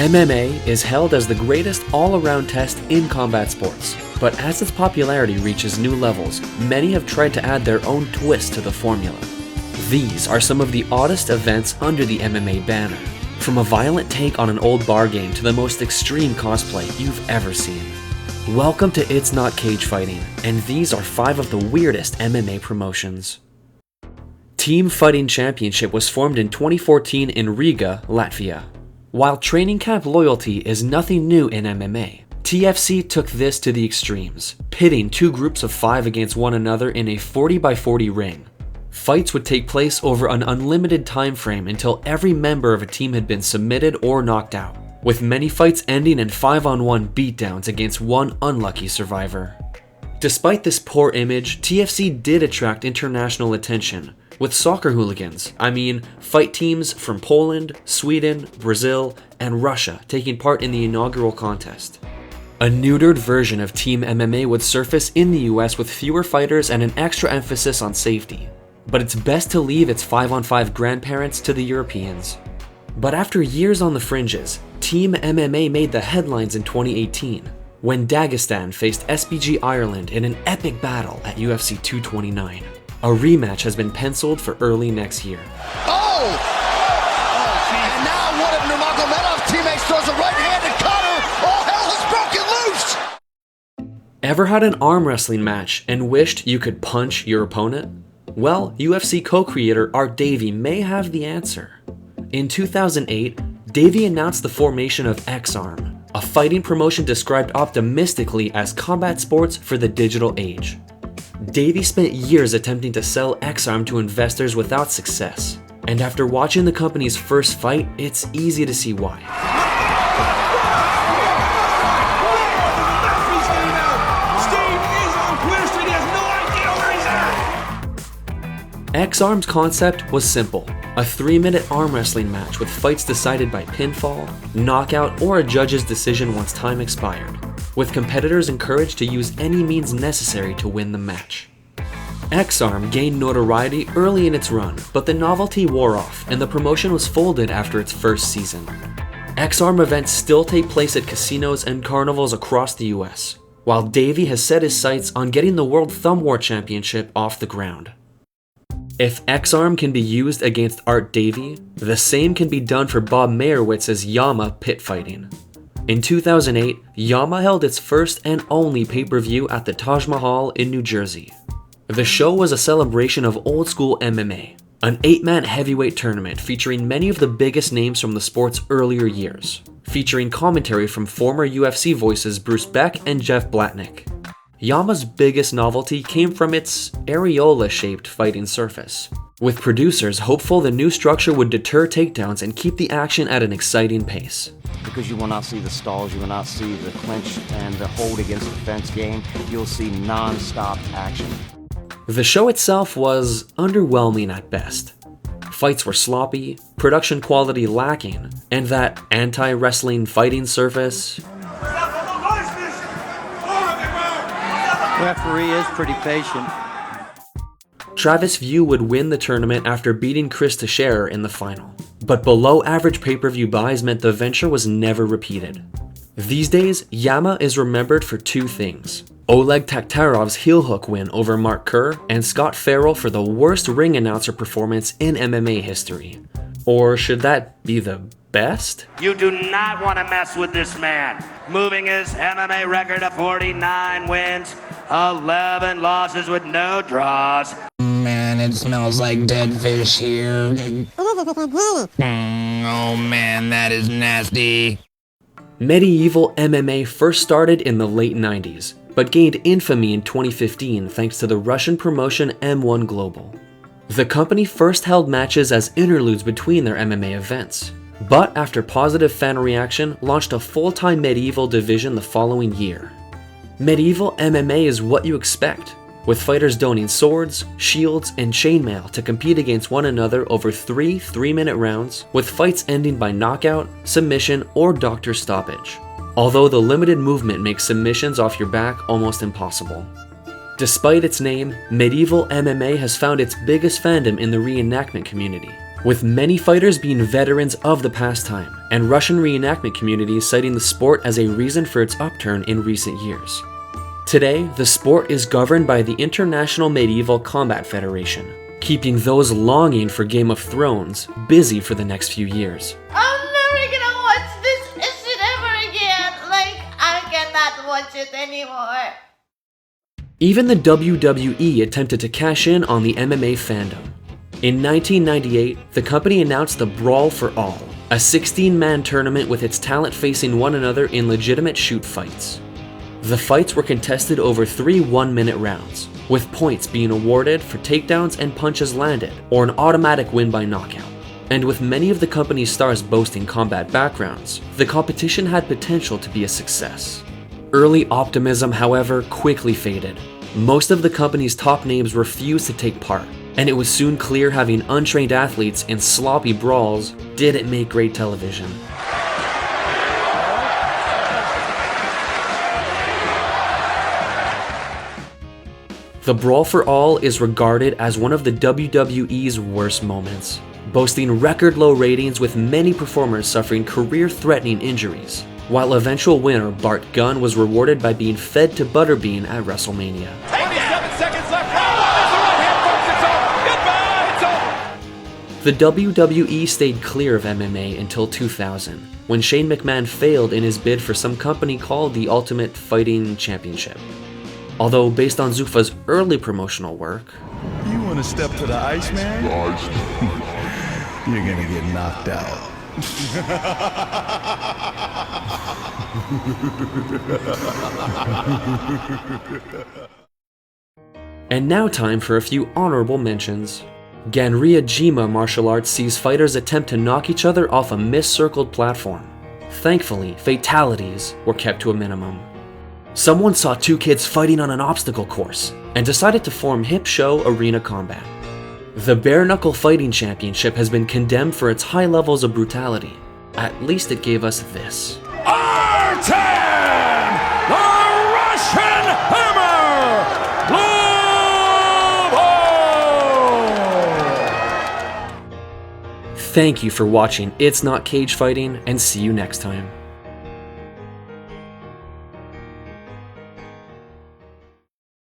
MMA is held as the greatest all-around test in combat sports, but as its popularity reaches new levels, many have tried to add their own twist to the formula. These are some of the oddest events under the MMA banner, from a violent take on an old bar game to the most extreme cosplay you've ever seen. Welcome to It's Not Cagefighting, and these are 5 of the weirdest MMA promotions. Team Fighting Championship was formed in 2014 in Riga, Latvia. While training camp loyalty is nothing new in MMA, TFC took this to the extremes, pitting 2 groups of 5 against one another in a 40x40 ring. Fights would take place over an unlimited time frame until every member of a team had been submitted or knocked out, with many fights ending in 5-on-1 beatdowns against one unlucky survivor. Despite this poor image, TFC did attract international attention, with soccer hooligans, fight teams from Poland, Sweden, Brazil, and Russia taking part in the inaugural contest. A neutered version of Team MMA would surface in the US with fewer fighters and an extra emphasis on safety, but it's best to leave its 5-on-5 grandparents to the Europeans. But after years on the fringes, Team MMA made the headlines in 2018, when Dagestan faced SBG Ireland in an epic battle at UFC 229. A rematch has been penciled for early next year. Oh! And now one of Nurmagomedov's teammates throws a right-handed cutter! All hell has broken loose! Ever had an arm wrestling match and wished you could punch your opponent? Well, UFC co-creator Art Davie may have the answer. In 2008, Davie announced the formation of XArm, a fighting promotion described optimistically as combat sports for the digital age. Davie spent years attempting to sell XArm to investors without success, and after watching the company's first fight, it's easy to see why. XArm's concept was simple: a 3-minute arm wrestling match with fights decided by pinfall, knockout, or a judge's decision once time expired, with competitors encouraged to use any means necessary to win the match. XArm gained notoriety early in its run, but the novelty wore off and the promotion was folded after its first season. XArm events still take place at casinos and carnivals across the US, while Davie has set his sights on getting the World Thumb War Championship off the ground. If XArm can be used against Art Davie, the same can be done for Bob Meyerowitz's Yama pit fighting. In 2008, Yama held its first and only pay-per-view at the Taj Mahal in New Jersey. The show was a celebration of old-school MMA, an 8-man heavyweight tournament featuring many of the biggest names from the sport's earlier years, featuring commentary from former UFC voices Bruce Beck and Jeff Blatnick. Yama's biggest novelty came from its areola-shaped fighting surface, with producers hopeful the new structure would deter takedowns and keep the action at an exciting pace. Because you will not see the stalls, you will not see the clinch and the hold against the fence game, you'll see non-stop action. The show itself was underwhelming at best. Fights were sloppy, production quality lacking, and that anti-wrestling fighting surface. Referee is pretty patient. Travis View would win the tournament after beating Chris Teixeira in the final, but below average pay-per-view buys meant the venture was never repeated. These days, Yama is remembered for 2 things: Oleg Taktarov's heel hook win over Mark Kerr, and Scott Farrell for the worst ring announcer performance in MMA history. Or should that be the best? You do not want to mess with this man. Moving his MMA record to 49 wins, 11 losses with no draws. Man, it smells like dead fish here. Oh man, that is nasty. Medieval MMA first started in the late 90s, but gained infamy in 2015 thanks to the Russian promotion M1 Global. The company first held matches as interludes between their MMA events, but after positive fan reaction, launched a full-time medieval division the following year. Medieval MMA is what you expect, with fighters donning swords, shields, and chainmail to compete against one another over 3 3-minute rounds, with fights ending by knockout, submission, or doctor stoppage. Although the limited movement makes submissions off your back almost impossible. Despite its name, medieval MMA has found its biggest fandom in the reenactment community, with many fighters being veterans of the pastime, and Russian reenactment communities citing the sport as a reason for its upturn in recent years. Today, the sport is governed by the International Medieval Combat Federation, keeping those longing for Game of Thrones busy for the next few years. I'm never gonna watch this shit ever again. Like, I cannot watch it anymore. Even the WWE attempted to cash in on the MMA fandom. In 1998, the company announced the Brawl for All, a 16-man tournament with its talent facing one another in legitimate shoot fights. The fights were contested over 3 one-minute rounds, with points being awarded for takedowns and punches landed, or an automatic win by knockout. And with many of the company's stars boasting combat backgrounds, the competition had potential to be a success. Early optimism, however, quickly faded. Most of the company's top names refused to take part, and it was soon clear having untrained athletes in sloppy brawls didn't make great television. The Brawl for All is regarded as one of the WWE's worst moments, boasting record-low ratings with many performers suffering career-threatening injuries, while eventual winner Bart Gunn was rewarded by being fed to Butterbean at WrestleMania. 27 seconds left. There's the right hand, folks. It's over. Goodbye. It's over. The WWE stayed clear of MMA until 2000, when Shane McMahon failed in his bid for some company called the Ultimate Fighting Championship. Although based on Zuffa's early promotional work, You want to step to the ice, man? You're gonna get knocked out. And now time for a few honorable mentions. Ganryu Jima martial arts sees fighters attempt to knock each other off a miscircled platform. Thankfully, fatalities were kept to a minimum. Someone saw 2 kids fighting on an obstacle course and decided to form Hip Show Arena Combat. The Bare Knuckle Fighting Championship has been condemned for its high levels of brutality. At least it gave us this. R10! The Russian Hammer! Blue Ball! Thank you for watching It's Not Cage Fighting, and see you next time.